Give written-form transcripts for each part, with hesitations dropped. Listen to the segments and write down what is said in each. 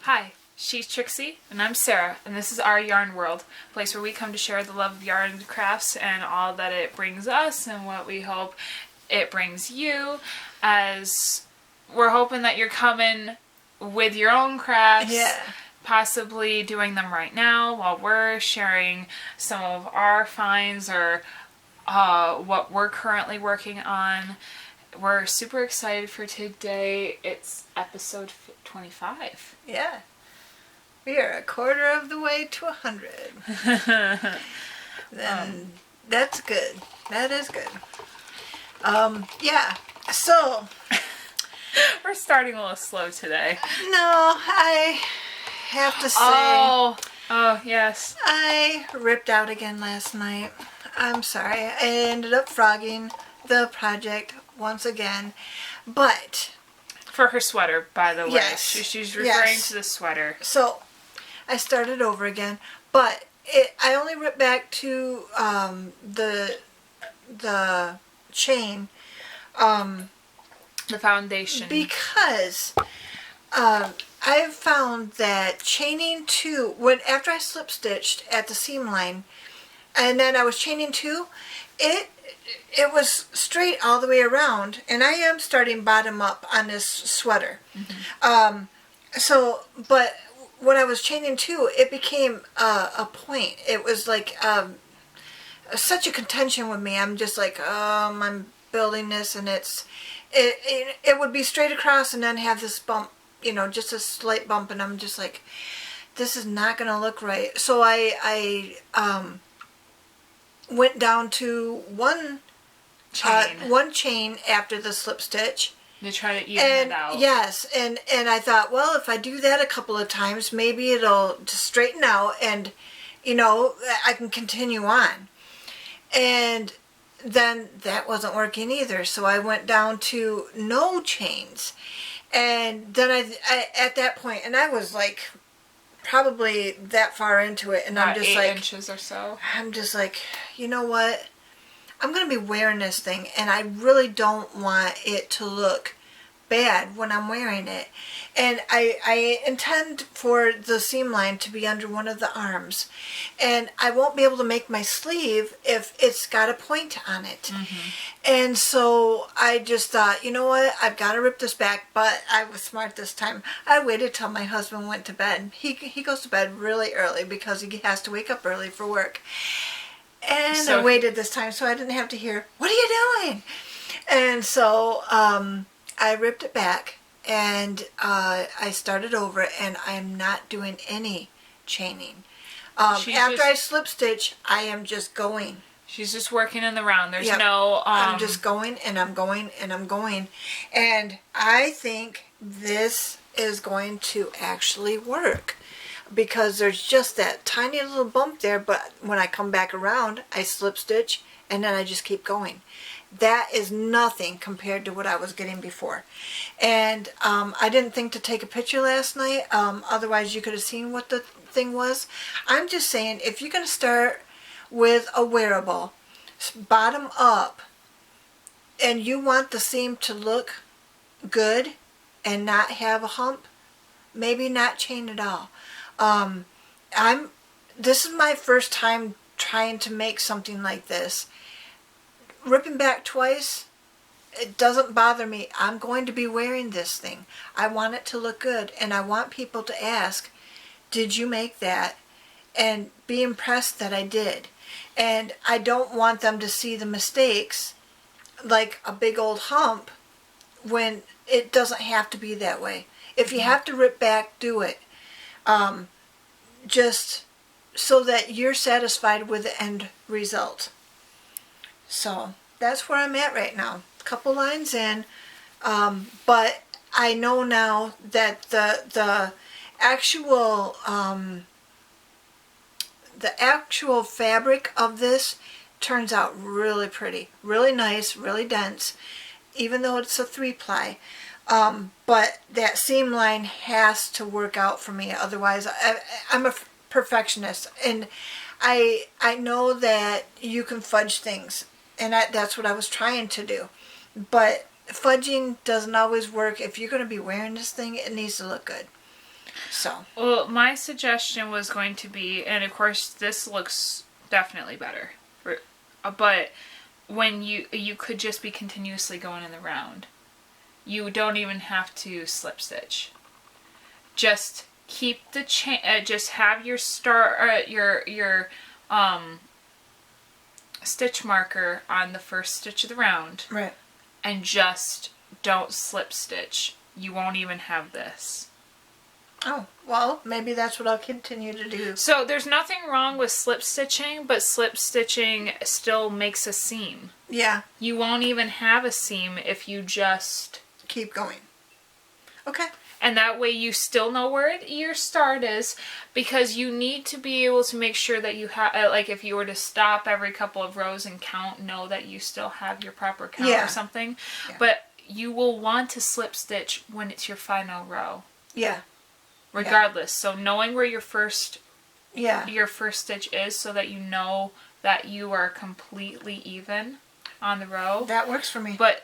Hi, she's Trixie, and I'm Sarah, and this is our Yarn World, a place where we come to share the love of yarn and crafts and all that it brings us and what we hope it brings you, as we're hoping that you're coming with your own crafts, possibly doing them right now while we're sharing some of our finds or what we're currently working on. We're super excited for today. It's episode 25. Yeah. We are a quarter of the way to 100. Then that's good. That is good. Yeah. So we're starting a little slow today. No, I have to say. Oh, yes. I ripped out again last night. I'm sorry. I ended up frogging the project once again, but for her sweater, by the way. Yes. She's referring to the sweater. So I started over again, but I only ripped back to the chain, the foundation, because I've found that chaining two, after I slip stitched at the seam line, and then I was chaining two, it was straight all the way around, and I am starting bottom up on this sweater. Mm-hmm. But when I was chaining two, it became a point. It was like such a contention with me. I'm just like, I'm building this, and it would be straight across and then have this bump, just a slight bump, and I'm just like, this is not going to look right. So I went down to one chain after the slip stitch. To try to even it out. Yes, and I thought, well, if I do that a couple of times, maybe it'll just straighten out, and I can continue on. And then that wasn't working either, so I went down to no chains. And then I at that point, and I was like probably that far into it, and I'm just 8 like 8 inches or so. I'm just like, you know what? I'm going to be wearing this thing, and I really don't want it to look bad when I'm wearing it. And I intend for the seam line to be under one of the arms. And I won't be able to make my sleeve if it's got a point on it. Mm-hmm. And so I just thought, you know what? I've got to rip this back. But I was smart this time. I waited till my husband went to bed. He goes to bed really early because he has to wake up early for work. And so I waited this time so I didn't have to hear, "What are you doing?" And so I ripped it back, and I started over, and I'm not doing any chaining. After I slip stitch, I am just going. She's just working in the round. There's no... I'm just going, and I'm going, and I'm going. And I think this is going to actually work, because there's just that tiny little bump there, but when I come back around, I slip stitch, and then I just keep going. That is nothing compared to what I was getting before. And I didn't think to take a picture last night, otherwise you could have seen what the thing was. I'm just saying, if you're going to start with a wearable, bottom up, and you want the seam to look good and not have a hump, maybe not chain at all. This is my first time trying to make something like this. Ripping back twice, it doesn't bother me. I'm going to be wearing this thing. I want it to look good, and I want people to ask, "Did you make that?" and be impressed that I did. And I don't want them to see the mistakes like a big old hump when it doesn't have to be that way. If you have to rip back, do it. Just so that you're satisfied with the end result. So that's where I'm at right now. A couple lines in, but I know now that the actual fabric of this turns out really pretty, really nice, really dense, even though it's a 3-ply. But that seam line has to work out for me. Otherwise, I'm a perfectionist, and I know that you can fudge things, and that's what I was trying to do. But fudging doesn't always work. If you're going to be wearing this thing, it needs to look good. So. Well, my suggestion was going to be, and of course this looks definitely better, but when you could just be continuously going in the round. You don't even have to slip stitch. Just keep the chain. Just have your stitch marker on the first stitch of the round. Right. And just don't slip stitch. You won't even have this. Oh, well, maybe that's what I'll continue to do. So there's nothing wrong with slip stitching, but slip stitching still makes a seam. Yeah. You won't even have a seam if you just keep going. Okay. And that way you still know where your start is, because you need to be able to make sure that you have, like if you were to stop every couple of rows and count, know that you still have your proper count or something. Yeah. But you will want to slip stitch when it's your final row. Yeah. Regardless. So knowing where your first stitch is so that you know that you are completely even on the row. That works for me. But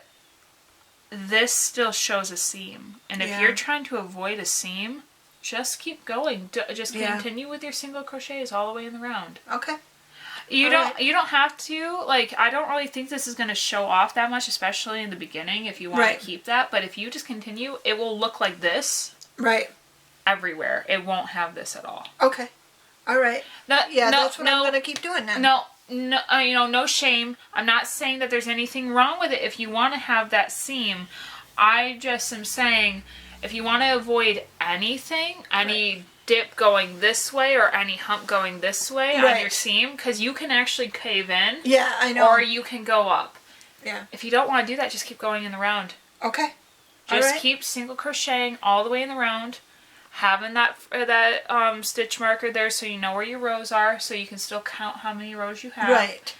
this still shows a seam, and if you're trying to avoid a seam, just keep going. Just continue with your single crochets all the way in the round. Okay. You don't have to, like, I don't really think this is going to show off that much, especially in the beginning if you want to keep that, but if you just continue, it will look like this. Right. Everywhere. It won't have this at all. Okay. All right. That's what I'm going to keep doing now. No shame. I'm not saying that there's anything wrong with it if you want to have that seam. I just am saying if you want to avoid anything, any dip going this way or any hump going this way on your seam, because you can actually cave in. Yeah, I know. Or you can go up. Yeah. If you don't want to do that, just keep going in the round. Okay. Just keep single crocheting all the way in the round. Having that stitch marker there so you know where your rows are, so you can still count how many rows you have. Right.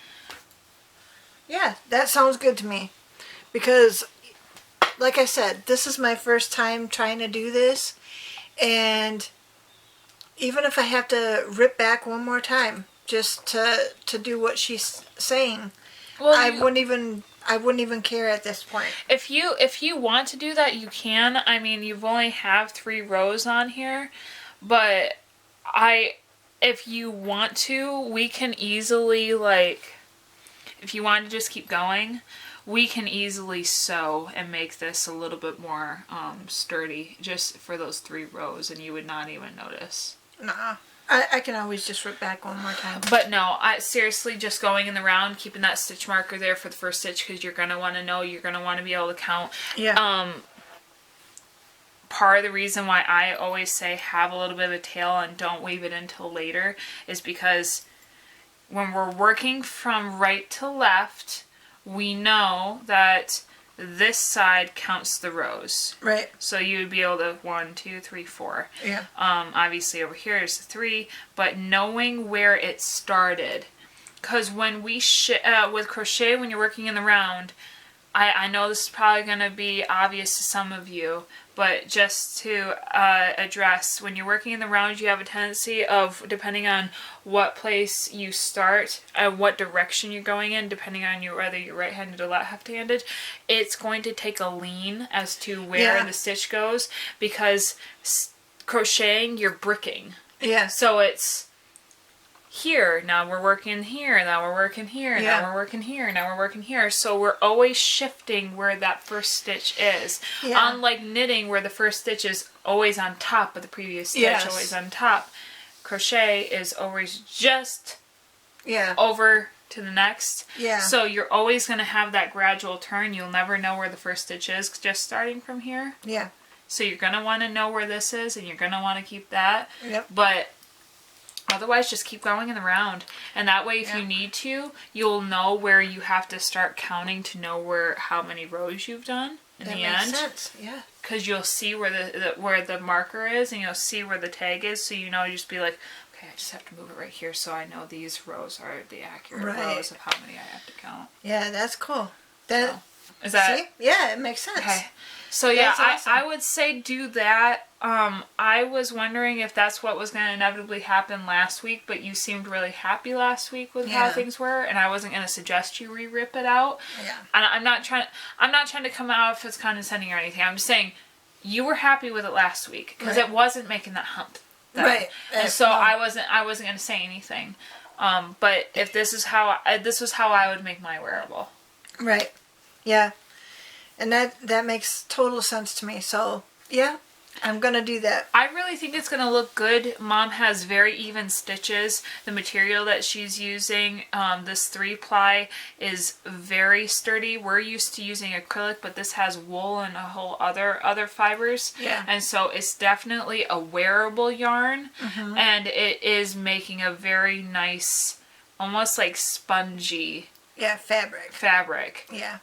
Yeah, that sounds good to me. Because, like I said, this is my first time trying to do this. And even if I have to rip back one more time just to do what she's saying, well, I wouldn't even care at this point. If you want to do that, you can. I mean, you've only have 3 rows on here, but if you want to, we can easily, like, if you want to just keep going, we can easily sew and make this a little bit more sturdy just for those 3 rows, and you would not even notice. Nah. I can always just rip back one more time. But no, seriously, just going in the round, keeping that stitch marker there for the first stitch, because you're going to want to know, you're going to want to be able to count. Yeah. Part of the reason why I always say have a little bit of a tail and don't weave it until later is because when we're working from right to left, we know that this side counts the rows. Right. So you would be able to 1, 2, 3, 4. Yeah. Obviously over here is 3, but knowing where it started, because when we with crochet, when you're working in the round, I know this is probably going to be obvious to some of you, but just to address, when you're working in the round, you have a tendency of, depending on what place you start and what direction you're going in, depending on whether you're right-handed or left-handed, it's going to take a lean as to where the stitch goes, because crocheting, you're bricking. Yeah. So it's here, now we're working here, now we're working here, now we're working here, now we're working here. So we're always shifting where that first stitch is. Yeah. Unlike knitting, where the first stitch is always on top of the previous stitch, always on top. Crochet is always just over to the next. Yeah. So you're always going to have that gradual turn. You'll never know where the first stitch is just starting from here. Yeah. So you're going to want to know where this is, and you're going to want to keep that. Yep. But otherwise, just keep going in the round. And that way, if you need to, you'll know where you have to start counting to know how many rows you've done in the end. That makes sense, yeah. Because you'll see where the marker is, and you'll see where the tag is, so you know, you just be like, okay, I just have to move it right here so I know these rows are the accurate rows of how many I have to count. Yeah, that's cool. Is that... See? Yeah, it makes sense. Okay. So yeah, awesome. I would say do that. I was wondering if that's what was going to inevitably happen last week, but you seemed really happy last week with how things were, and I wasn't going to suggest you re-rip it out. Yeah. And I'm not trying to come out if it's condescending or anything. I'm just saying, you were happy with it last week because Right. it wasn't making that hump then. Right. And so No. I wasn't going to say anything. But if this was how I would make my wearable. Right. Yeah. And that makes total sense to me. So, yeah, I'm going to do that. I really think it's going to look good. Mom has very even stitches. The material that she's using, this 3-ply, is very sturdy. We're used to using acrylic, but this has wool and a whole other fibers. Yeah. And so it's definitely a wearable yarn. Mm-hmm. And it is making a very nice, almost like spongy Yeah, fabric. Yeah.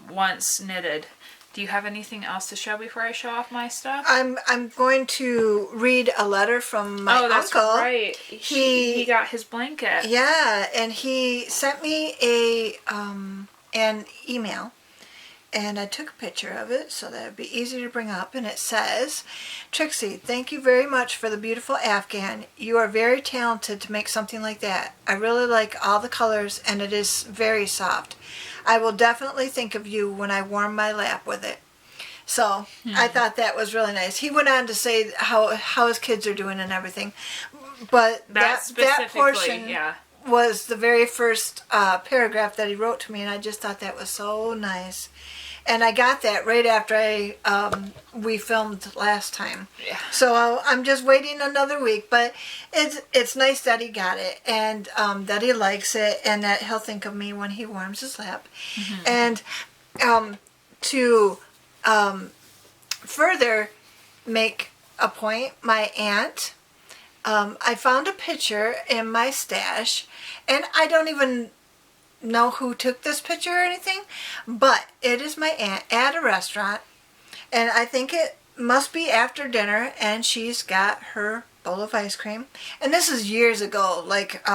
once knitted. Do you have anything else to show before I show off my stuff? I'm going to read a letter from my that's uncle. right. He got his blanket. Yeah, and he sent me an email, and I took a picture of it so that it'd be easy to bring up. And it says, "Trixie, thank you very much for the beautiful Afghan. You are very talented to make something like that. I really like all the colors, and it is very soft. I will definitely think of you when I warm my lap with it." So I thought that was really nice. He went on to say how his kids are doing and everything, but that portion was the very first paragraph that he wrote to me, and I just thought that was so nice. And I got that right after we filmed last time. Yeah. So I'm just waiting another week, but it's nice that he got it, and that he likes it, and that he'll think of me when he warms his lap. Mm-hmm. And to further make a point, my aunt, I found a picture in my stash, and I don't even know who took this picture or anything, but it is my aunt at a restaurant, and I think it must be after dinner, and she's got her bowl of ice cream. And this is years ago, like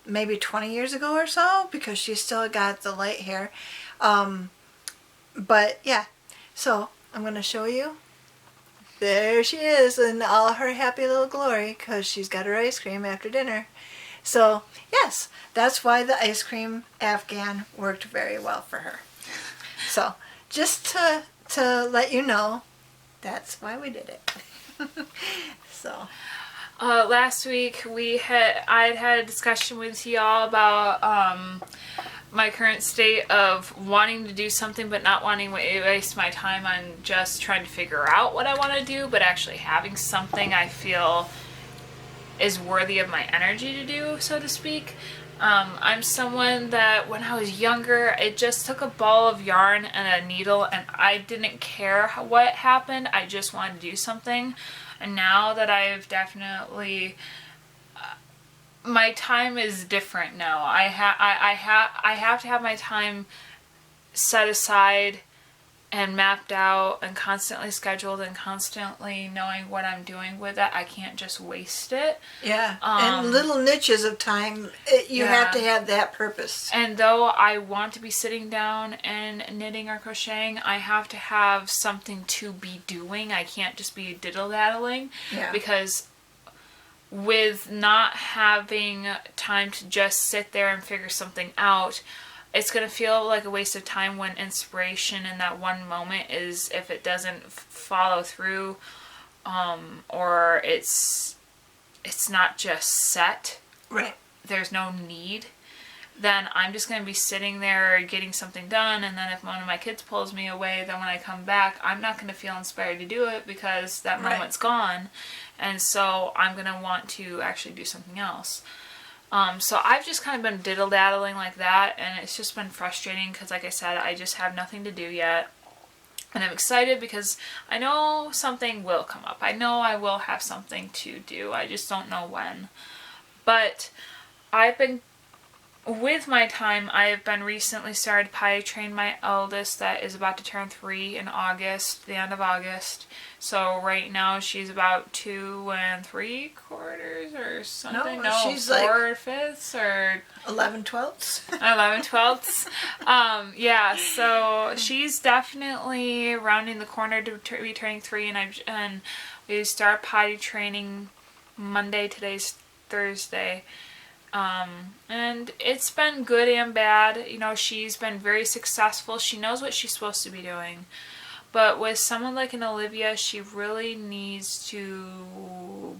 maybe 20 years ago or so, because she still got the light hair. But yeah, so I'm going to show you. There she is in all her happy little glory, because she's got her ice cream after dinner. So yes, that's why the ice cream Afghan worked very well for her. So just to let you know, that's why we did it. So last week I'd had a discussion with y'all about my current state of wanting to do something but not wanting to waste my time on just trying to figure out what I want to do, but actually having something I feel is worthy of my energy to do, so to speak. I'm someone that when I was younger, it just took a ball of yarn and a needle, and I didn't care what happened. I just wanted to do something. And now that I've definitely, my time is different now. I have to have my time set aside and mapped out and constantly scheduled and constantly knowing what I'm doing with it. I can't just waste it. Yeah, and little niches of time, you have to have that purpose. And though I want to be sitting down and knitting or crocheting, I have to have something to be doing. I can't just be diddle-daddling. Yeah. Because with not having time to just sit there and figure something out, it's going to feel like a waste of time when inspiration in that one moment is, if it doesn't follow through, or it's not just set. Right. There's no need. Then I'm just going to be sitting there getting something done, and then if one of my kids pulls me away, then when I come back, I'm not going to feel inspired to do it because that moment's gone. And so I'm going to want to actually do something else. So I've just kind of been diddle-daddling like that, and it's just been frustrating because, like I said, I just have nothing to do yet. And I'm excited because I know something will come up. I know I will have something to do. I just don't know when. But with my time, I've been recently started potty train my eldest that is about to turn 3 in August, the end of August. So right now she's about 2 3/4 or something. No, she's 4/5 or 11/12. 11/12. Yeah, so she's definitely rounding the corner to be turning 3, and we start potty training Monday. Today's Thursday. And it's been good and bad. You know, she's been very successful. She knows what she's supposed to be doing. But with someone like an Olivia, she really needs to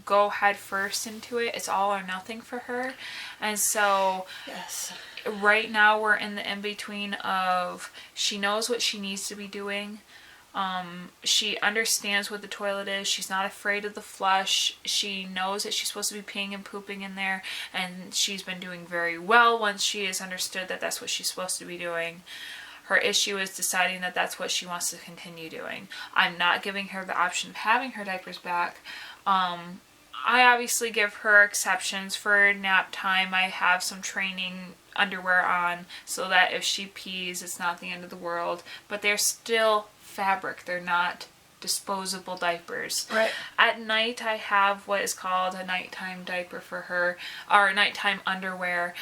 go head first into it. It's all or nothing for her. And so Yes. right now we're in the in-between of she knows what she needs to be doing. She understands what the toilet is. She's not afraid of the flush. She knows that she's supposed to be peeing and pooping in there, and she's been doing very well once she has understood that that's what she's supposed to be doing. Her issue is deciding that that's what she wants to continue doing. I'm not giving her the option of having her diapers back. I obviously give her exceptions for nap time. I have some training underwear on so that if she pees, it's not the end of the world. But they're still fabric. They're not disposable diapers. Right. At night, I have what is called a nighttime diaper for her, or nighttime underwear.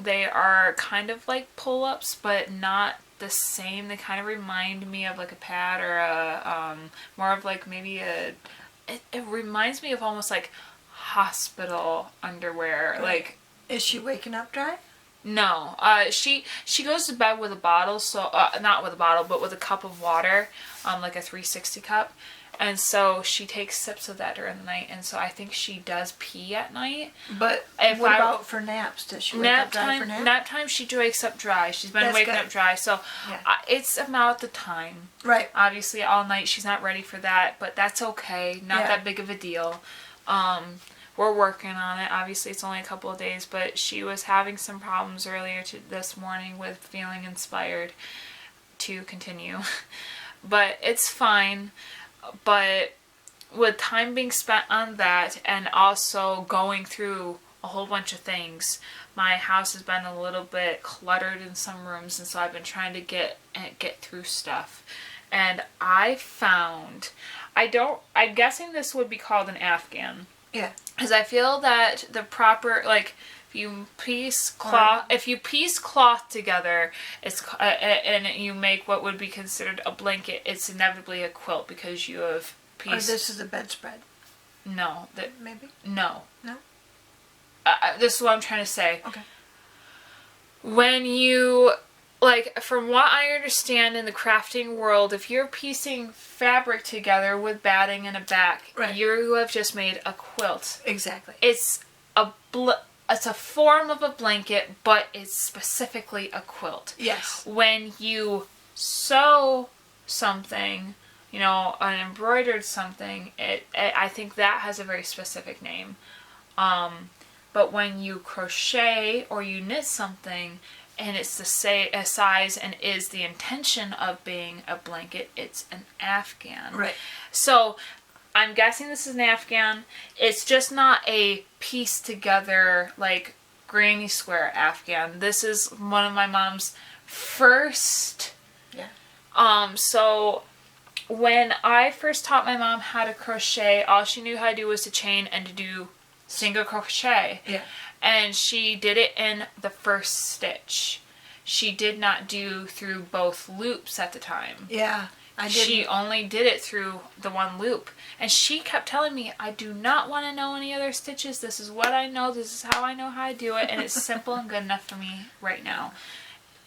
They are kind of like pull-ups, but not the same. They kind of remind me of like a pad or a more of like maybe a. It reminds me of almost like hospital underwear. Right. Like, is she waking up dry? No, she goes to bed with a bottle, so not with a bottle, but with a cup of water, like a 360 cup, and so she takes sips of that during the night, and so I think she does pee at night. But what about for naps? Does she wake up dry for naps? Nap time, she wakes up dry. She's been waking up dry, so yeah. It's about the time. Right. Obviously, all night she's not ready for that, but that's okay. Not that big of a deal. We're working on it. Obviously, it's only a couple of days, but she was having some problems earlier this morning with feeling inspired to continue. But it's fine. But with time being spent on that and also going through a whole bunch of things, my house has been a little bit cluttered in some rooms, and so I've been trying to get through stuff. And I found, I'm guessing this would be called an Afghan. Yeah. Because I feel that the proper, like, if you piece cloth together, it's and you make what would be considered a blanket, it's inevitably a quilt because you have pieced. Or this is a bedspread. No, maybe. No. No. This is what I'm trying to say. Okay. When you, like, from what I understand in the crafting world, if you're piecing fabric together with batting and a back, right, you have just made a quilt. Exactly. It's a form of a blanket, but it's specifically a quilt. Yes. When you sew something, an embroidered something, I think that has a very specific name. But when you crochet or you knit something, and it's the size and is the intention of being a blanket, it's an Afghan. Right. So I'm guessing this is an Afghan. It's just not a piece together, like, granny square Afghan. This is one of my mom's first. Yeah. So when I first taught my mom how to crochet, all she knew how to do was to chain and to do single crochet. Yeah. And she did it in the first stitch. She did not do through both loops at the time. Yeah, I did. She only did it through the one loop. And she kept telling me, I do not want to know any other stitches. This is what I know. This is how I know how to do it. And it's simple and good enough for me right now.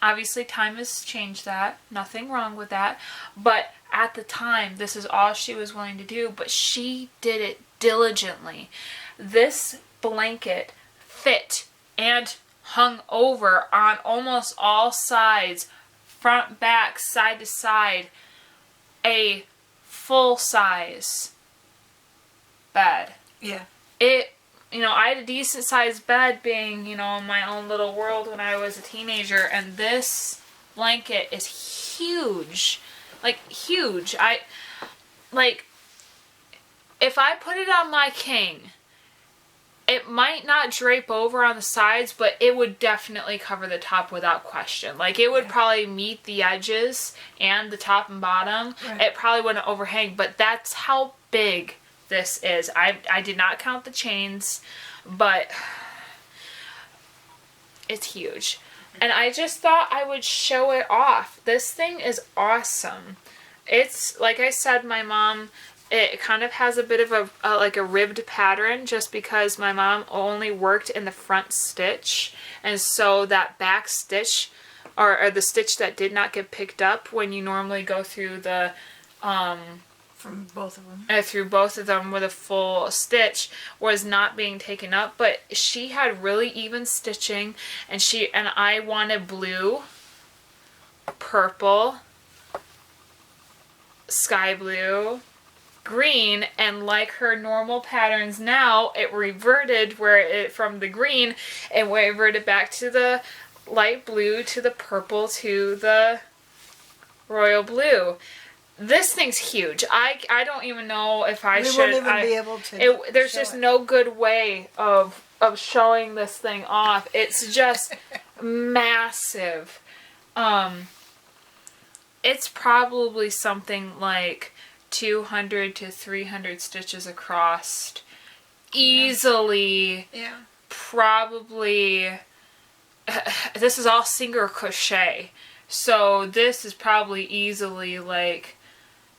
Obviously, time has changed that. Nothing wrong with that. But at the time, this is all she was willing to do. But she did it diligently. This blanket fit and hung over on almost all sides, front, back, side to side, a full size bed. Yeah. I had a decent sized bed being, in my own little world when I was a teenager, and this blanket is huge. Like, huge. If I put it on my king, it might not drape over on the sides, but it would definitely cover the top without question. Like, it would probably meet the edges and the top and bottom. Right. It probably wouldn't overhang, but that's how big this is. I did not count the chains, but it's huge. And I just thought I would show it off. This thing is awesome. It's, like I said, my mom... It kind of has a bit of a ribbed pattern just because my mom only worked in the front stitch. And so that back stitch or the stitch that did not get picked up when you normally go through the from both of them. through both of them with a full stitch was not being taken up. But she had really even stitching, and I wanted blue, purple, sky blue, green, and like her normal patterns now, it reverted from the green, and reverted back to the light blue, to the purple, to the royal blue. This thing's huge. I don't even know if I should. We won't even be able to. There's just no good way of showing this thing off. It's just massive. It's probably something like 200 to 300 stitches across. Easily. Yeah. Probably. This is all single crochet. So this is probably easily like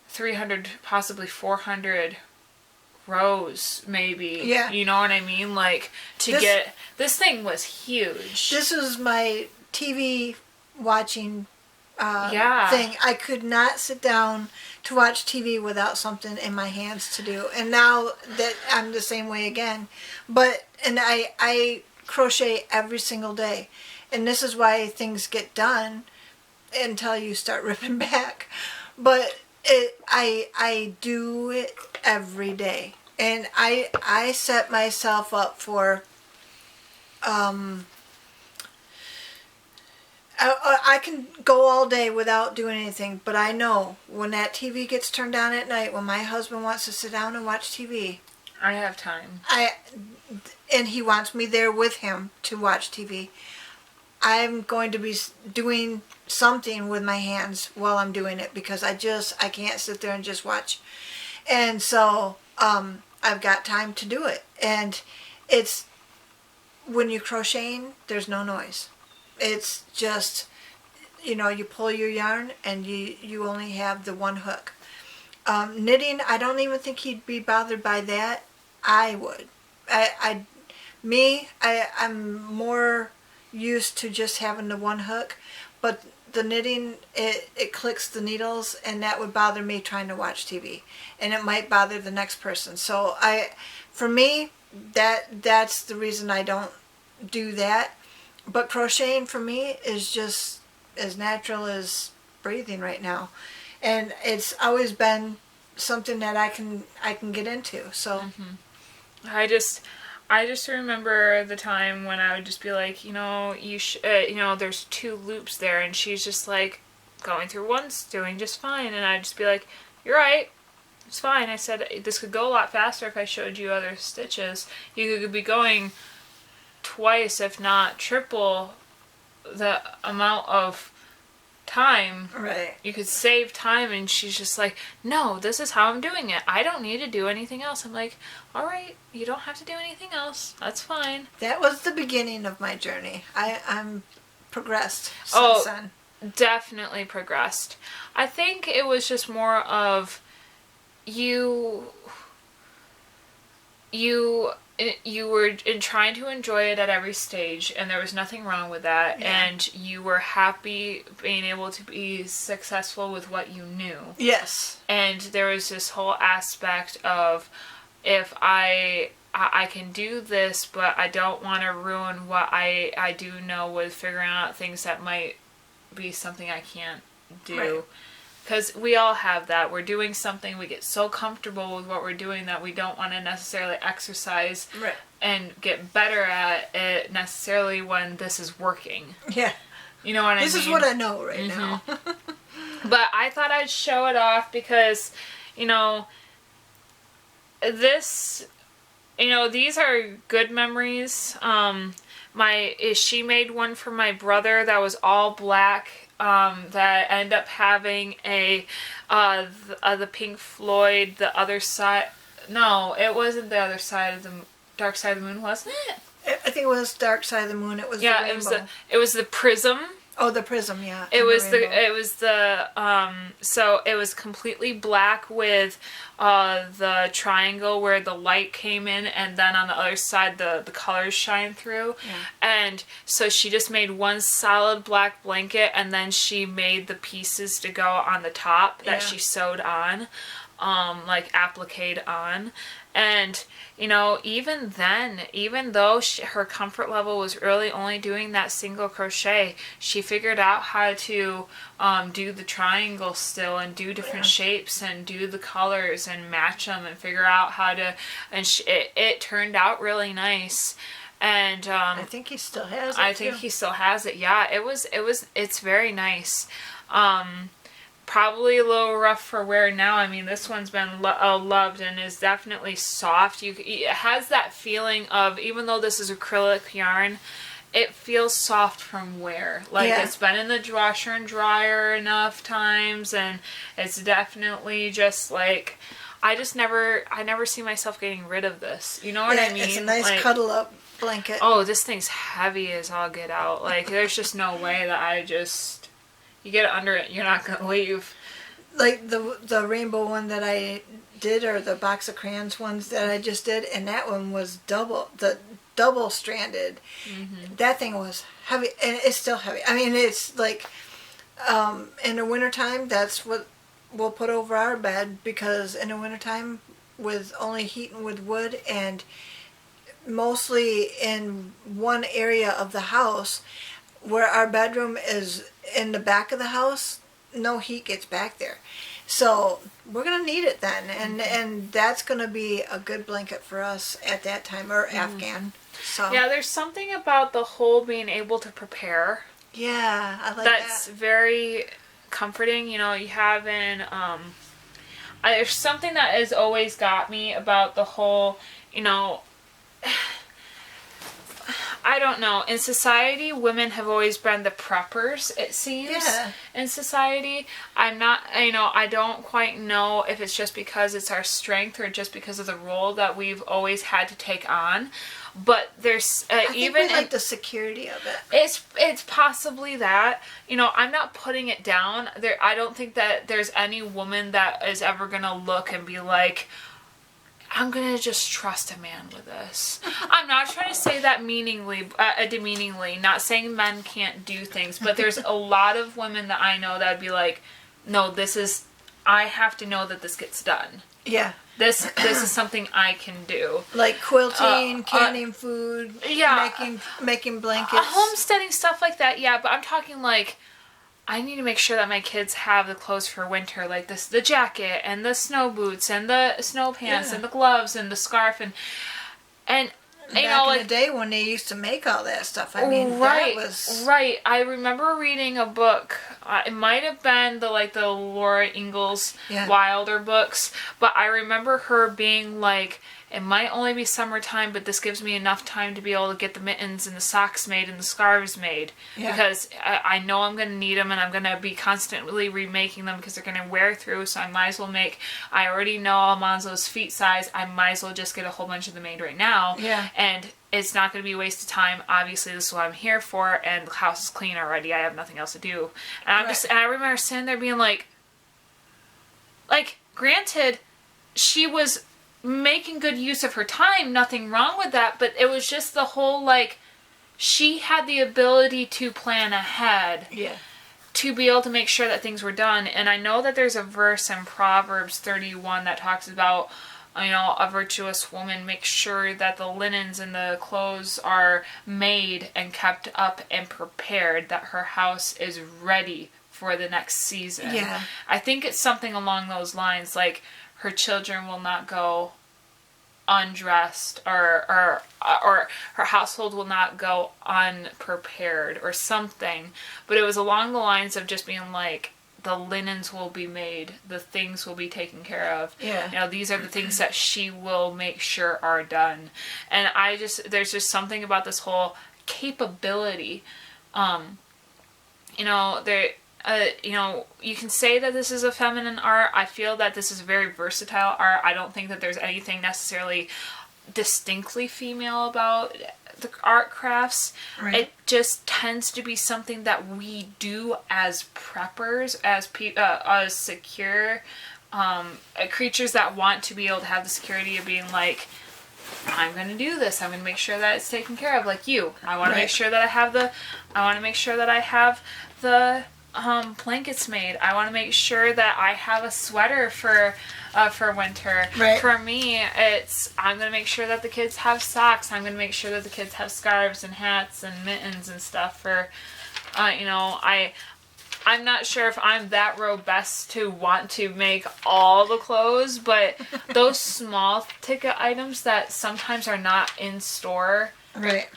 300, possibly 400 rows, maybe. Yeah. You know what I mean? Like, this thing was huge. This was my TV watching Yeah. thing. I could not sit down to watch TV without something in my hands to do. And now that I'm the same way again. And I crochet every single day. And this is why things get done until you start ripping back. But I do it every day. And I set myself up for I can go all day without doing anything, but I know when that TV gets turned on at night, when my husband wants to sit down and watch TV, I have time. And he wants me there with him to watch TV, I'm going to be doing something with my hands while I'm doing it, because I can't sit there and just watch. And so I've got time to do it. And it's, when you're crocheting, there's no noise. It's just, you pull your yarn and you only have the one hook. Knitting, I don't even think he'd be bothered by that. I would. I'm more used to just having the one hook, but the knitting, it clicks the needles, and that would bother me trying to watch TV, and it might bother the next person. So for me, that's the reason I don't do that. But crocheting for me is just as natural as breathing right now, and it's always been something that I can get into. So I just remember the time when I would just be like, there's 2 loops there, and she's just like, going through one's doing just fine, and I'd just be like, you're right, it's fine. I said, this could go a lot faster if I showed you other stitches. You could be going twice, if not triple, the amount of time. right. You could save time. And she's just like, no, this is how I'm doing it. I don't need to do anything else. I'm like, all right, you don't have to do anything else. That's fine. That was the beginning of my journey. I'm progressed since then. Definitely progressed. I think it was just more of you were trying to enjoy it at every stage, and there was nothing wrong with that. Yeah. And you were happy being able to be successful with what you knew. Yes. And there was this whole aspect of, if I can do this, but I don't want to ruin what I do know with figuring out things that might be something I can't do. Right. Because we all have that. We're doing something, we get so comfortable with what we're doing that we don't want to necessarily exercise Right. and get better at it necessarily when this is working. Yeah. You know what I mean? This is what I know right now. But I thought I'd show it off because, these are good memories. She made one for my brother that was all black. That ended up having the Pink Floyd, the other side. No, it wasn't the other side of the Dark Side of the Moon, wasn't it? I think it was Dark Side of the Moon. It was the rainbow. it was the prism. Oh, the prism, yeah. It and was the rainbow. it was the so it was completely black with the triangle where the light came in, and then on the other side the colors shine through. Yeah. And so she just made one solid black blanket, and then she made the pieces to go on the top that Yeah. she sewed on, like appliqued on. And even then, even though her comfort level was really only doing that single crochet, she figured out how to do the triangle still, and do different shapes, and do the colors and match them, and figure out how to, and it turned out really nice. And I think he still has it. I think he still has it. Yeah, it's very nice. Probably a little rough for wear now. I mean, this one's been loved and is definitely soft. It has that feeling of, even though this is acrylic yarn, it feels soft from wear. Like, it's been in the washer and dryer enough times, and it's definitely just like, I never see myself getting rid of this. You know what I mean? It's a nice like, cuddle up blanket. Oh, this thing's heavy as all get out. Like, there's just no way that you get under it, you're not gonna leave. Like the rainbow one that I did, or the box of crayons ones that I just did, and that one was double stranded. Mm-hmm. That thing was heavy, and it's still heavy. I mean, it's like in the wintertime, that's what we'll put over our bed, because in the wintertime, with only heating with wood, and mostly in one area of the house where our bedroom is in the back of the house, no heat gets back there. So we're going to need it then. And that's going to be a good blanket for us at that time, or Afghan. So yeah, there's something about the whole being able to prepare. Yeah, I like that's that. very comforting. You having, there's something that has always got me about the whole, I don't know. In society, women have always been the preppers, it seems. Yeah. In society, I'm not, I don't quite know if it's just because it's our strength, or just because of the role that we've always had to take on. But there's I think even we like the security of it. It's possibly that. I'm not putting it down. I don't think that there's any woman that is ever gonna look and be like, I'm going to just trust a man with this. I'm not trying to say that demeaningly, not saying men can't do things, but there's a lot of women that I know that would be like, no, I have to know that this gets done. Yeah. This is something I can do. Like quilting, canning food, making blankets. Homesteading, stuff like that, yeah, but I'm talking like, I need to make sure that my kids have the clothes for winter, like the jacket and the snow boots and the snow pants and the gloves and the scarf and Back in the day when they used to make all that stuff, I mean, right, that was right. I remember reading a book. It might have been the Laura Ingalls Wilder books, but I remember her being like, it might only be summertime, but this gives me enough time to be able to get the mittens and the socks made and the scarves made. Yeah. Because I know I'm going to need them, and I'm going to be constantly remaking them because they're going to wear through, so I might as well I already know Almanzo's feet size, I might as well just get a whole bunch of them made right now. Yeah. And it's not going to be a waste of time. Obviously, this is what I'm here for, and the house is clean already. I have nothing else to do. And and I remember sitting there being like, granted, she was making good use of her time, nothing wrong with that, but it was just the whole, she had the ability to plan ahead. Yeah. To be able to make sure that things were done. And I know that there's a verse in Proverbs 31 that talks about, a virtuous woman makes sure that the linens and the clothes are made and kept up and prepared, that her house is ready for the next season. Yeah. I think it's something along those lines, like, her children will not go undressed, or her household will not go unprepared, or something. But it was along the lines of just being like, the linens will be made, the things will be taken care of. Yeah. These are the things that she will make sure are done. And there's just something about this whole capability. You can say that this is a feminine art. I feel that this is a very versatile art. I don't think that there's anything necessarily distinctly female about the art crafts. Right. It just tends to be something that we do as preppers, as secure creatures that want to be able to have the security of being like, I'm going to do this. I'm going to make sure that it's taken care of, like you. I want to make sure that I want to make sure that I have the blankets made. I want to make sure that I have a sweater for winter. Right. For me, I'm going to make sure that the kids have socks. I'm going to make sure that the kids have scarves and hats and mittens and stuff for, I'm not sure if I'm that robust to want to make all the clothes, but those small ticket items that sometimes are not in store, Right.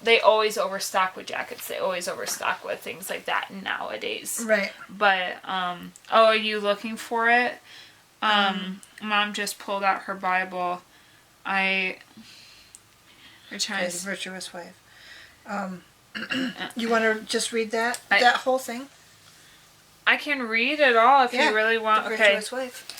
They always overstock with jackets. They always overstock with things like that nowadays. Right. But, are you looking for it? Mom just pulled out her Bible. The virtuous wife. You want to just read that whole thing? I can read it all if you really want. The virtuous wife.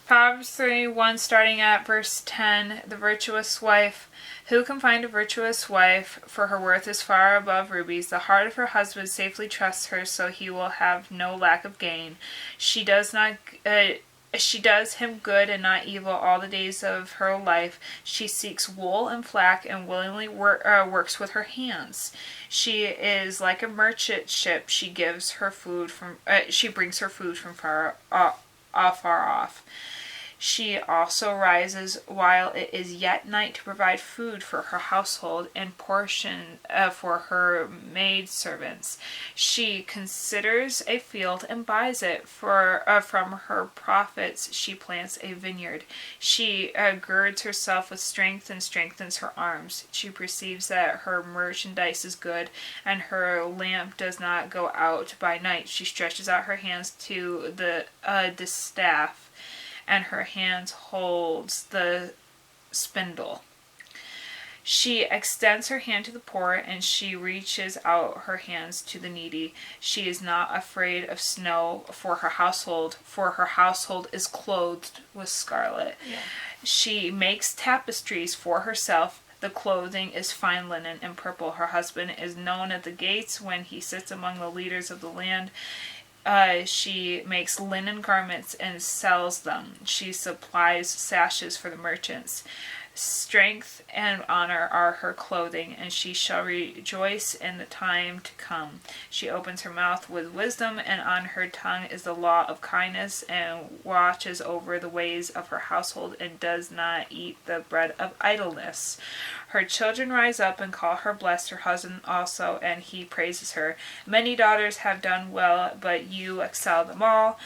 Proverbs 3:1, starting at verse 10. The virtuous wife. Who can find a virtuous wife? For her worth is far above rubies. The heart of her husband safely trusts her, so he will have no lack of gain. She does him good and not evil all the days of her life. She seeks wool and flax and willingly works with her hands. She is like a merchant ship. She brings her food from far off. She also rises while it is yet night to provide food for her household and portion for her maidservants. She considers a field and buys it. From her profits she plants a vineyard. She girds herself with strength and strengthens her arms. She perceives that her merchandise is good, and her lamp does not go out by night. She stretches out her hands to the distaff, and her hands holds the spindle. She extends her hand to the poor, and she reaches out her hands to the needy. She is not afraid of snow for her household is clothed with scarlet. Yeah. She makes tapestries for herself. The clothing is fine linen and purple. Her husband is known at the gates when he sits among the leaders of the land. She makes linen garments and sells them. She supplies sashes for the merchants. Strength and honor are her clothing, and she shall rejoice in the time to come. She opens her mouth with wisdom, and on her tongue is the law of kindness, and watches over the ways of her household, and does not eat the bread of idleness. Her children rise up and call her blessed, her husband also, and he praises her. Many daughters have done well, but you excel them all.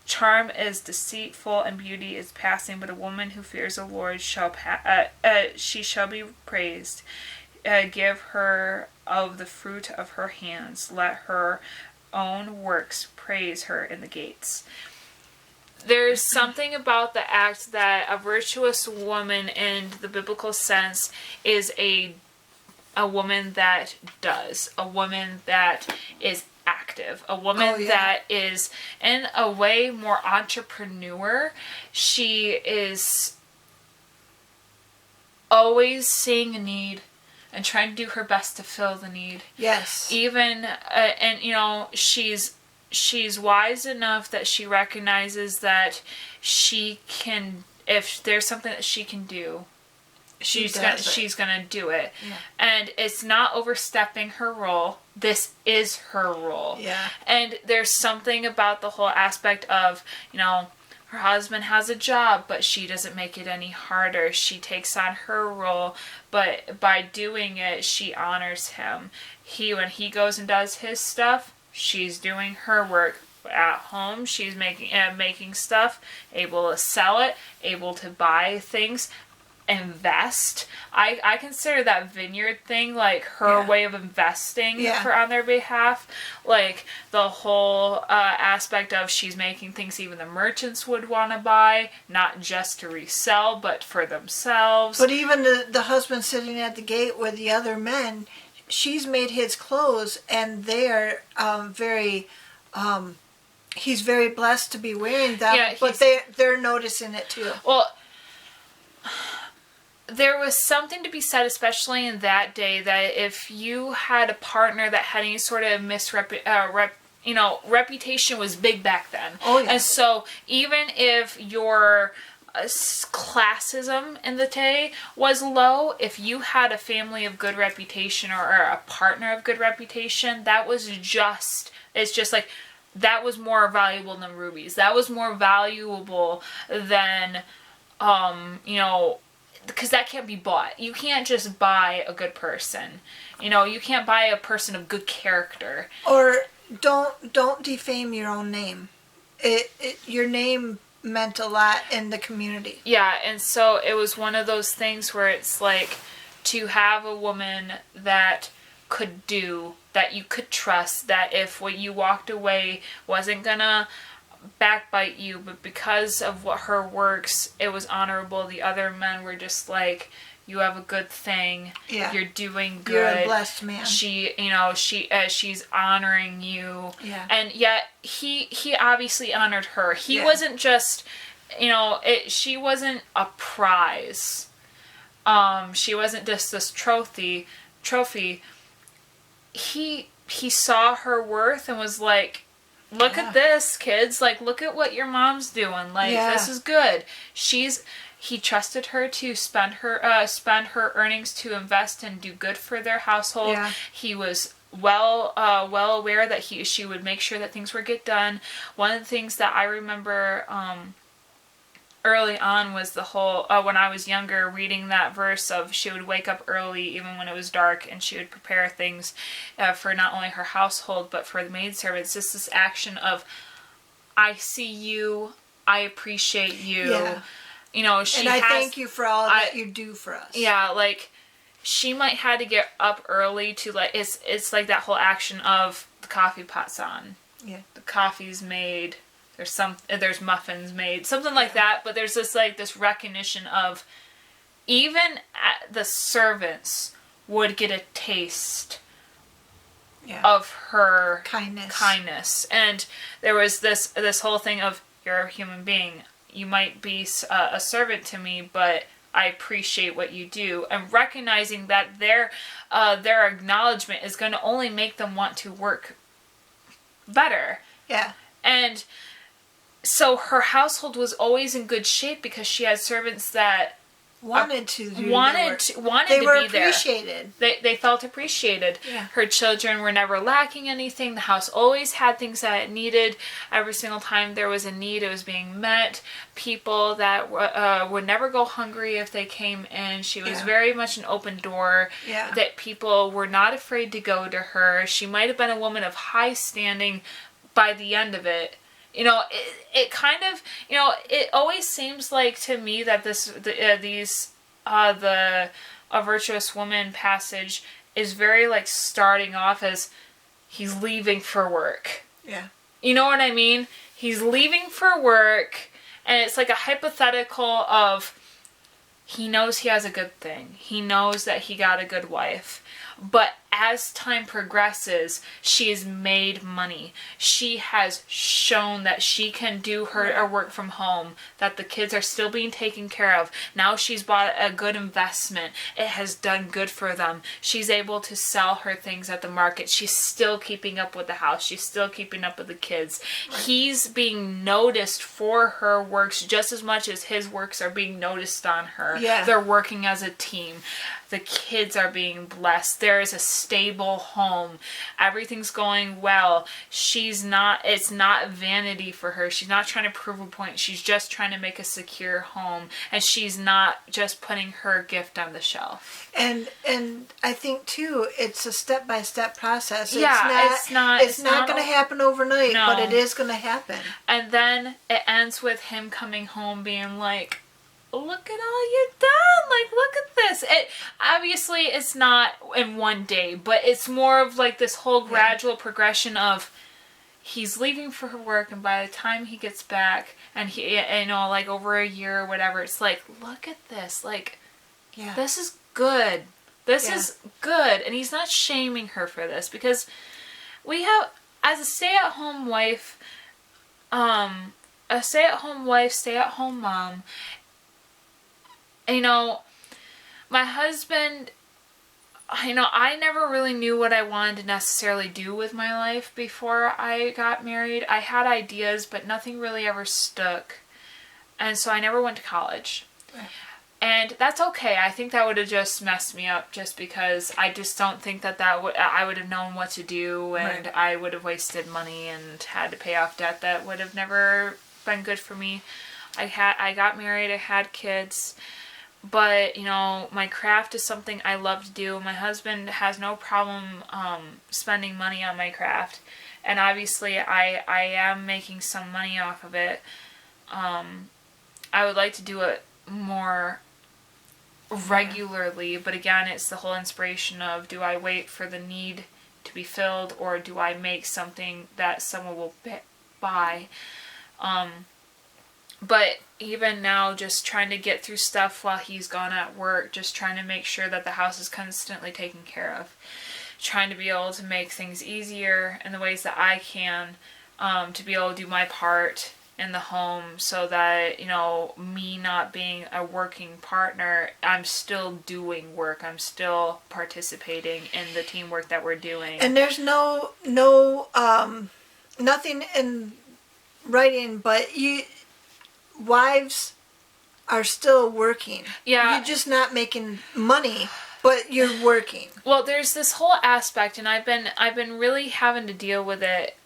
Charm is deceitful and beauty is passing, but a woman who fears the Lord shall be praised. Give her of the fruit of her hands. Let her own works praise her in the gates. There's something about the act that a virtuous woman in the biblical sense is a woman that does, a woman that is active, a woman that is in a way more entrepreneur. She is always seeing a need and trying to do her best to fill the need. Yes. Even she's wise enough that she recognizes that she can, if there's something that she can do, she's gonna do it. Yeah. And it's not overstepping her role. This is her role. Yeah. And there's something about the whole aspect of, her husband has a job, but she doesn't make it any harder. She takes on her role, but by doing it, she honors him. When he goes and does his stuff, she's doing her work. At home, she's making stuff, able to sell it, able to buy things, invest. I consider that vineyard thing like her way of investing on their behalf. Like the whole aspect of she's making things even the merchants would want to buy, not just to resell, but for themselves. But even the husband sitting at the gate with the other men, she's made his clothes, and they are very. He's very blessed to be wearing them, but they're noticing it too. Well, there was something to be said, especially in that day, that if you had a partner that had any sort of reputation was big back then. Oh, yeah. And so even if your classism in the day was low, if you had a family of good reputation or a partner of good reputation, it's just like, that was more valuable than rubies. That was more valuable than, because that can't be bought. You can't just buy a good person. You can't buy a person of good character. Or don't defame your own name. Your name meant a lot in the community. Yeah, and so it was one of those things where it's like, to have a woman that could do, that you could trust, that if what you walked away wasn't gonna backbite you, but because of what her works, it was honorable. The other men were just like, you have a good thing. Yeah. You're doing good. You're a blessed man. She's honoring you. Yeah. And yet he obviously honored her. He Yeah. wasn't just, she wasn't a prize. She wasn't just this trophy. He saw her worth and was like, look at this, kids. Like, look at what your mom's doing. Like, this is good. He trusted her to spend her earnings to invest and do good for their household. Yeah. He was well aware that she would make sure that things would get done. One of the things that I remember early on was the whole, when I was younger, reading that verse of she would wake up early even when it was dark, and she would prepare things for not only her household but for the maidservants. Just this action of, I see you, I appreciate you. Yeah. Thank you for all that you do for us. Yeah, like, she might had to get up early to, like, it's like that whole action of the coffee pot's on. Yeah. The coffee's made. There's muffins made, something like that. But there's this recognition of, even the servants would get a taste of her kindness. And there was this whole thing of, you're a human being. You might be a servant to me, but I appreciate what you do. And recognizing that their acknowledgement is going to only make them want to work better. Yeah. And so her household was always in good shape because she had servants that wanted to be appreciated. there. They felt appreciated. Yeah. Her children were never lacking anything. The house always had things that it needed. Every single time there was a need, it was being met. People that would never go hungry if they came in. She was very much an open door. Yeah. That people were not afraid to go to her. She might have been a woman of high standing by the end of it. It kind of, it always seems like to me that the virtuous woman passage is very like starting off as he's leaving for work. Yeah. You know what I mean? He's leaving for work, and it's like a hypothetical of, he knows he has a good thing. He knows that he got a good wife. But as time progresses, she has made money. She has shown that she can do her work from home, that the kids are still being taken care of. Now she's bought a good investment. It has done good for them. She's able to sell her things at the market. She's still keeping up with the house. She's still keeping up with the kids. He's being noticed for her works just as much as his works are being noticed on her. Yeah. They're working as a team. The kids are being blessed. There is a stable home. Everything's going well. It's not vanity for her. She's not trying to prove a point. She's just trying to make a secure home. And she's not just putting her gift on the shelf. And I think too, it's a step-by-step process. It's not going to happen overnight, but it is going to happen. And then it ends with him coming home being like, look at all you've done. Like, look at this. Obviously, it's not in one day, but it's more of like this whole gradual progression of, he's leaving for work, and by the time he gets back, and like over a year or whatever, it's like, look at this. Like, this is good. This is good. And he's not shaming her for this, because we have, as a stay-at-home wife, stay-at-home mom, My husband, I never really knew what I wanted to necessarily do with my life before I got married. I had ideas, but nothing really ever stuck. And so I never went to college. Right. And that's okay. I think that would have just messed me up just because I just don't think that I would have known what to do, and Right. I would have wasted money and had to pay off debt that would have never been good for me. I got married, I had kids, but my craft is something I love to do. My husband has no problem spending money on my craft, and obviously I am making some money off of it. I would like to do it more regularly, but again, it's the whole inspiration of, do I wait for the need to be filled, or do I make something that someone will buy? But even now, just trying to get through stuff while he's gone at work, just trying to make sure that the house is constantly taken care of, trying to be able to make things easier in the ways that I can, to be able to do my part in the home, so that, me not being a working partner, I'm still doing work. I'm still participating in the teamwork that we're doing. And there's no nothing in writing, but wives are still working. Yeah. You're just not making money, but you're working. Well, there's this whole aspect, and I've been really having to deal with it.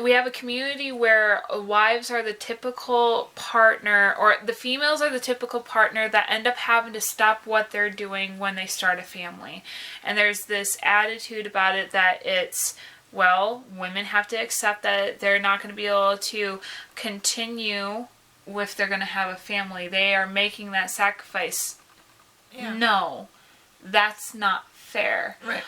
We have a community where wives are the typical partner, or the females are the typical partner that end up having to stop what they're doing when they start a family. And there's this attitude about it that it's, well, women have to accept that they're not going to be able to continue if they're going to have a family. They are making that sacrifice. Yeah. No, that's not fair. Right.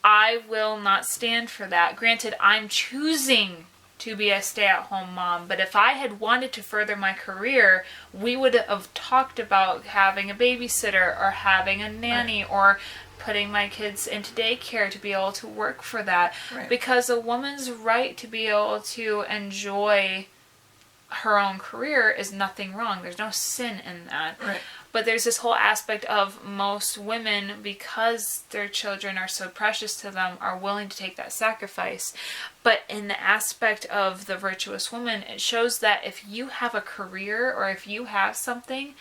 I will not stand for that. Granted, I'm choosing to be a stay-at-home mom, but if I had wanted to further my career, we would have talked about having a babysitter or having a nanny, right, or putting my kids into daycare to be able to work for that. Right. Because a woman's right to be able to enjoy her own career is nothing wrong. There's no sin in that. Right. But there's this whole aspect of most women, because their children are so precious to them, are willing to take that sacrifice. But in the aspect of the virtuous woman, it shows that if you have a career or if you have something,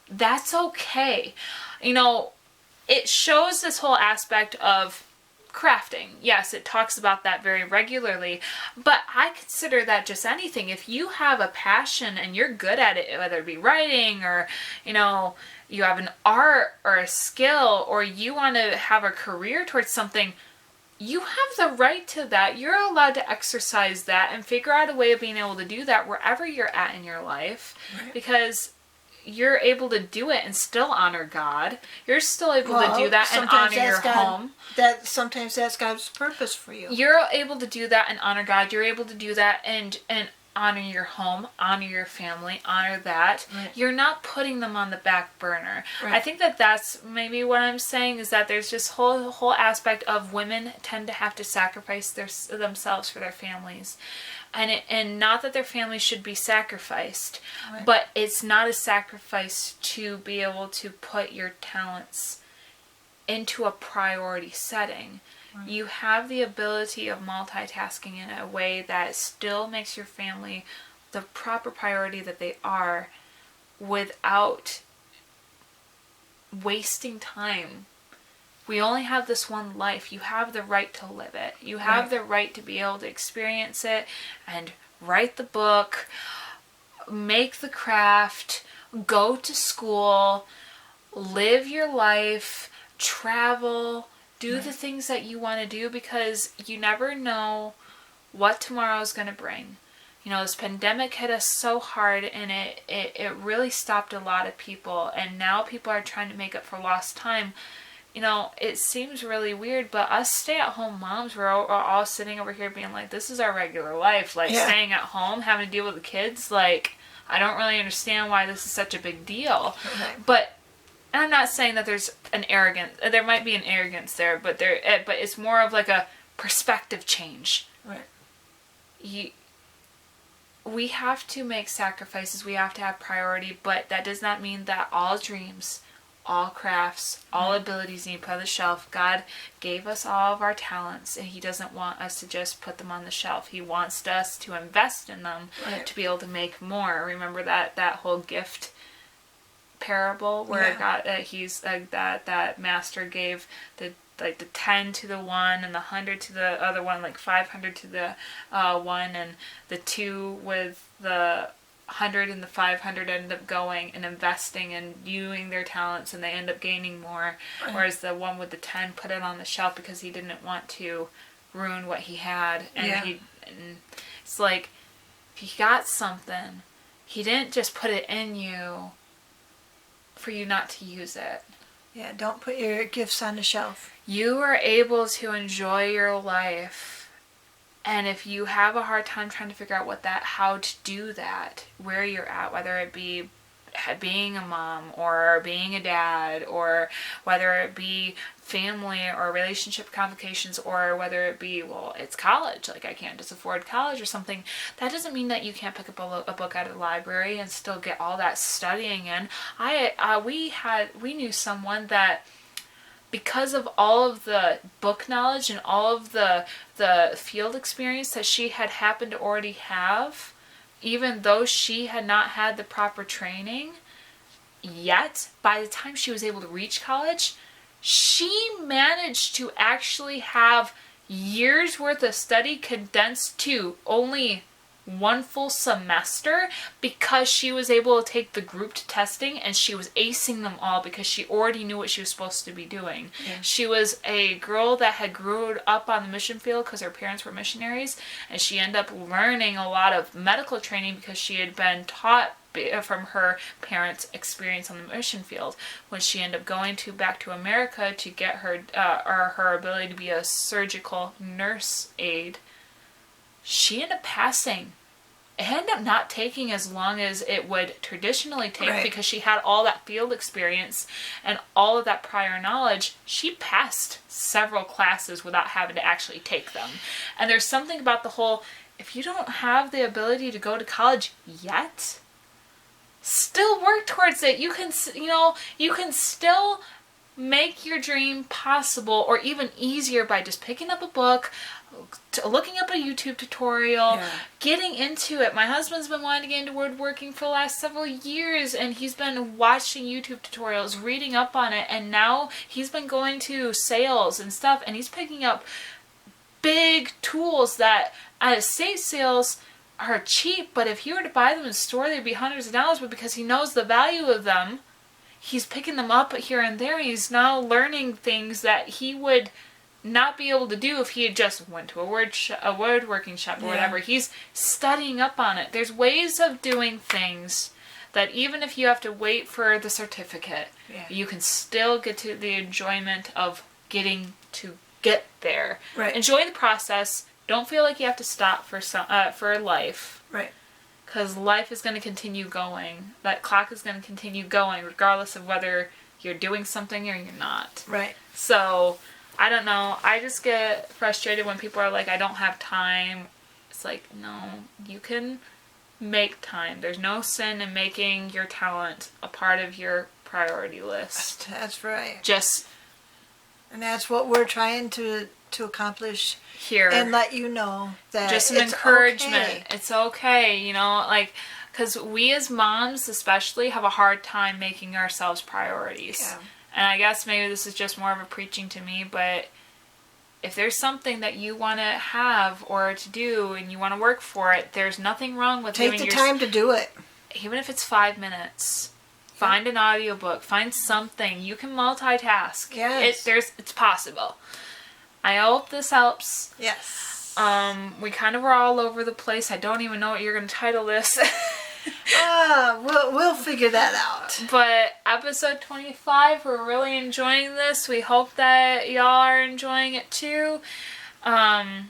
that's okay. It shows this whole aspect of crafting. Yes, it talks about that very regularly, but I consider that just anything. If you have a passion and you're good at it, whether it be writing or, you have an art or a skill, or you want to have a career towards something, you have the right to that. You're allowed to exercise that and figure out a way of being able to do that wherever you're at in your life, right, because you're able to do it and still honor God. You're still able to do that and honor your home. Sometimes that's God's purpose for you. You're able to do that and honor God. You're able to do that and honor your home, honor your family, honor that. Right. You're not putting them on the back burner. Right. I think that's maybe what I'm saying, is that there's this whole aspect of women tend to have to sacrifice themselves for their families. And not that their family should be sacrificed, right, but it's not a sacrifice to be able to put your talents into a priority setting. Right. You have the ability of multitasking in a way that still makes your family the proper priority that they are, without wasting time. We only have this one life. You have the right to live it. You have, right, the right to be able to experience it and write the book, make the craft, go to school, live your life, travel, do, right, the things that you want to do, because you never know what tomorrow is going to bring. This pandemic hit us so hard, and it really stopped a lot of people, and now people are trying to make up for lost time. It seems really weird, but us stay-at-home moms, we're all sitting over here being like, this is our regular life. Like, yeah, staying at home, having to deal with the kids. Like, I don't really understand why this is such a big deal. Okay. But I'm not saying that there's an arrogance. There might be an arrogance there, but it's more of like a perspective change. Right. we have to make sacrifices. We have to have priority, but that does not mean that all dreams, all crafts, all abilities need to put on the shelf. God gave us all of our talents, and He doesn't want us to just put them on the shelf. He wants us to invest in them to be able to make more. Remember that whole gift parable where God, that master gave the 10 to the one and the 100 to the other one, like 500 to the one, and the two with the 100 and the 500 end up going and investing and using their talents, and they end up gaining more. Whereas the one with the 10 put it on the shelf because he didn't want to ruin what he had. And it's like, if you got something, He didn't just put it in you for you not to use it. Yeah, don't put your gifts on the shelf. You are able to enjoy your life, and if you have a hard time trying to figure out how to do that, where you're at, whether it be being a mom or being a dad, or whether it be family or relationship complications, or whether it be, well, it's college, like I can't just afford college or something, that doesn't mean that you can't pick up a book out of the library and still get all that studying in. We knew someone that, because of all of the book knowledge and all of the field experience that she had happened to already have, even though she had not had the proper training yet, by the time she was able to reach college, she managed to actually have years worth of study condensed to only one full semester, because she was able to take the grouped testing and she was acing them all because she already knew what she was supposed to be doing. Yeah. She was a girl that had grew up on the mission field because her parents were missionaries, and she ended up learning a lot of medical training because she had been taught from her parents' experience on the mission field. When she ended up going back to America to get her ability to be a surgical nurse aide, she ended up passing. It ended up not taking as long as it would traditionally take, because she had all that field experience and all of that prior knowledge. She passed several classes without having to actually take them. And there's something about the whole, if you don't have the ability to go to college yet, still work towards it. You can still make your dream possible, or even easier, by just picking up a book, looking up a YouTube tutorial, getting into it. My husband's been wanting to get into woodworking for the last several years, and he's been watching YouTube tutorials, reading up on it, and now he's been going to sales and stuff, and he's picking up big tools that at estate sales are cheap, but if he were to buy them in the store, they'd be hundreds of dollars. But because he knows the value of them, he's picking them up here and there. He's now learning things that he would not be able to do if he had just went to a woodworking shop or whatever. He's studying up on it. There's ways of doing things that even if you have to wait for the certificate, you can still get to the enjoyment of getting to get there. Right. Enjoy the process. Don't feel like you have to stop for life. Right. Because life is going to continue going. That clock is going to continue going regardless of whether you're doing something or you're not. Right. So, I don't know. I just get frustrated when people are like, I don't have time. It's like, no, you can make time. There's no sin in making your talent a part of your priority list. That's right. And that's what we're trying to accomplish here, and let you know that just an encouragement. Okay. It's okay, like, because we as moms especially have a hard time making ourselves priorities. Yeah. And I guess maybe this is just more of a preaching to me, but if there's something that you want to have or to do and you want to work for it, there's nothing wrong with take the time to do it. Even if it's 5 minutes. Find an audiobook. Find something. You can multitask. Yes. It's possible. I hope this helps. Yes. We kind of were all over the place. I don't even know what you're going to title this. We'll figure that out. But episode 25, we're really enjoying this. We hope that y'all are enjoying it too. I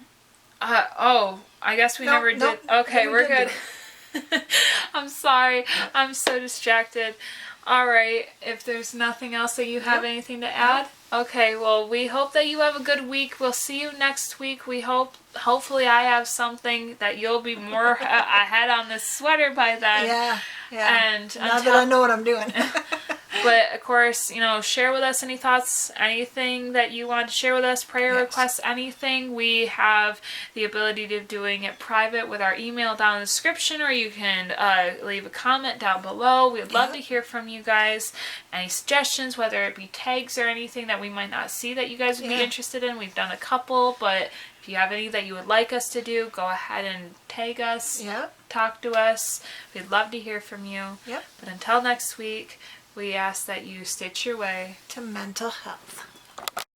guess we never did. Okay, we're good. I'm sorry. I'm so distracted. All right. If there's nothing else that you have anything to add? Okay, well, we hope that you have a good week. We'll see you next week. Hopefully I have something that you'll be more ahead on this sweater by then. Yeah. And now that I know what I'm doing. But, of course, share with us any thoughts, anything that you want to share with us, prayer requests, anything. We have the ability to doing it private with our email down in the description, or you can leave a comment down below. We'd love to hear from you guys. Any suggestions, whether it be tags or anything that we might not see that you guys would be interested in. We've done a couple, but if you have any that you would like us to do, go ahead and tag us. Talk to us. We'd love to hear from you. But until next week, we ask that you stitch your way to mental health.